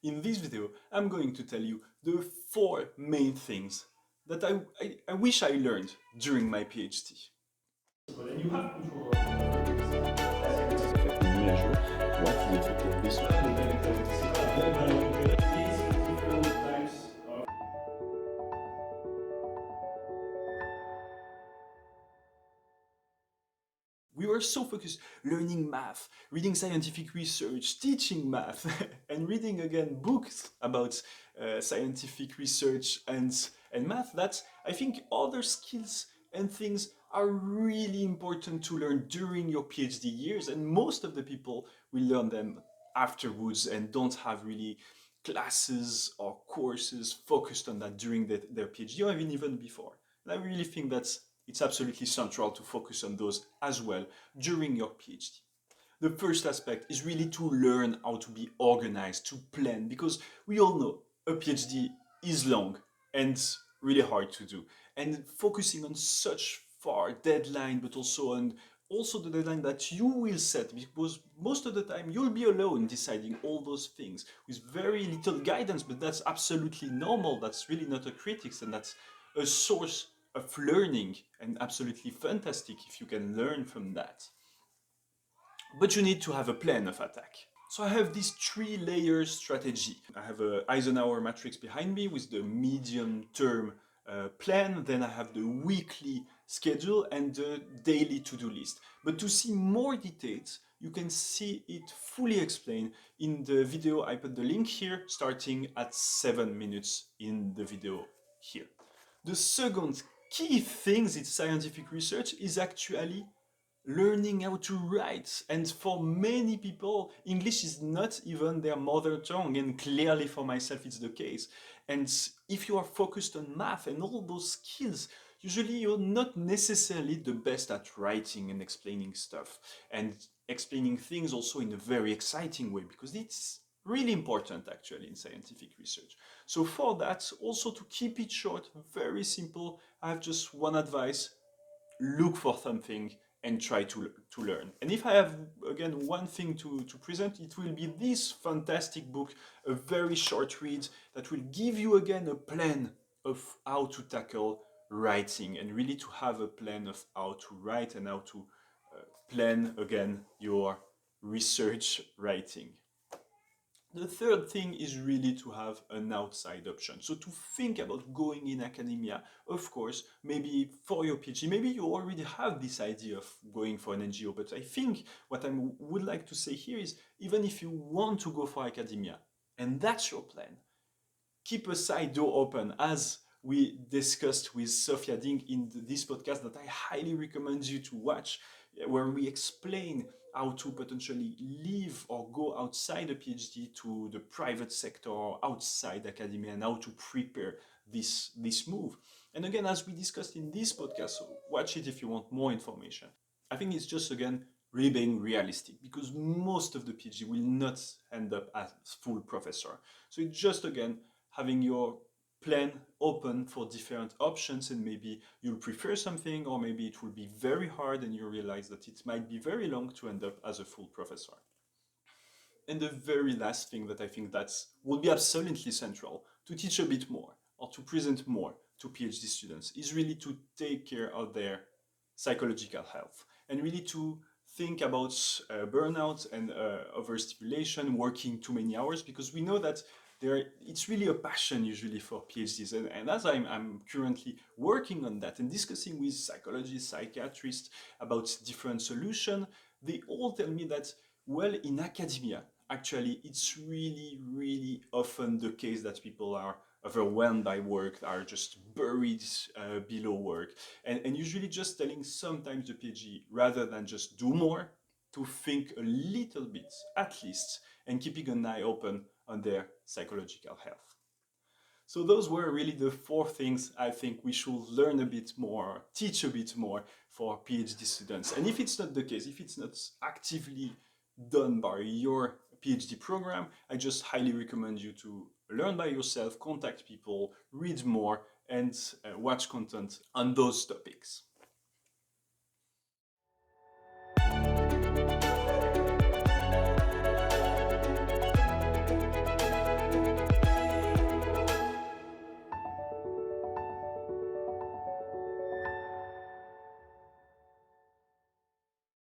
In this video, I'm going to tell you the 4 main things that I wish I learned during my PhD. And you have control of Measure what the effect of this different types of We were so focused learning math, reading scientific research, teaching math, and reading again books about scientific research and math that I think other skills and things are really important to learn during your PhD years, and most of the people will learn them afterwards and don't have really classes or courses focused on that during their PhD or even before. And I really think it's absolutely central to focus on those as well during your PhD. The first aspect is really to learn how to be organized, to plan, because we all know a PhD is long and really hard to do. And focusing on such far deadline, but also the deadline that you will set, because most of the time you'll be alone deciding all those things with very little guidance, but that's absolutely normal. That's really not a critics, and that's a source of learning and absolutely fantastic if you can learn from that. But you need to have a plan of attack. So I have this 3-layer strategy. I have an Eisenhower matrix behind me with the medium-term plan. Then I have the weekly schedule and the daily to-do list. But to see more details, you can see it fully explained in the video. I put the link here, starting at 7 minutes in the video here. The second key thing in scientific research is actually learning how to write. And for many people, English is not even their mother tongue, and clearly for myself it's the case. And if you are focused on math and all those skills, usually you're not necessarily the best at writing and explaining stuff, and explaining things also in a very exciting way, because it's really important actually in scientific research. So for that, also to keep it short, very simple, I have just one advice: look for something and try to learn. And if I have, again, one thing to present, it will be this fantastic book, a very short read that will give you, again, a plan of how to tackle writing, and really to have a plan of how to write and how to plan, again, your research writing. The third thing is really to have an outside option. So to think about going in academia, of course, maybe for your PhD, maybe you already have this idea of going for an NGO, but I think what I would like to say here is, even if you want to go for academia, and that's your plan, keep a side door open, as we discussed with Sophia Ding in this podcast that I highly recommend you to watch, where we explain how to potentially leave or go outside a PhD to the private sector or outside academia, and how to prepare this move. And again, as we discussed in this podcast, so watch it if you want more information. I think it's just, again, really being realistic, because most of the PhD will not end up as full professor. So it's just, again, having your plan open for different options, and maybe you'll prefer something, or maybe it will be very hard and you realize that it might be very long to end up as a full professor. And the very last thing that I think will be absolutely central to teach a bit more or to present more to PhD students is really to take care of their psychological health, and really to think about burnout and overstimulation, working too many hours, because we know that it's really a passion usually for PhDs. And as I'm currently working on that and discussing with psychologists, psychiatrists about different solutions, they all tell me that, well, in academia, actually, it's really, really often the case that people are overwhelmed by work, are just buried below work, and usually just telling sometimes the PhD, rather than just do more, to think a little bit, at least, and keeping an eye open on their psychological health. So those were really the 4 things I think we should learn a bit more, teach a bit more for PhD students. And if it's not the case, if it's not actively done by your PhD program, I just highly recommend you to learn by yourself, contact people, read more, and watch content on those topics.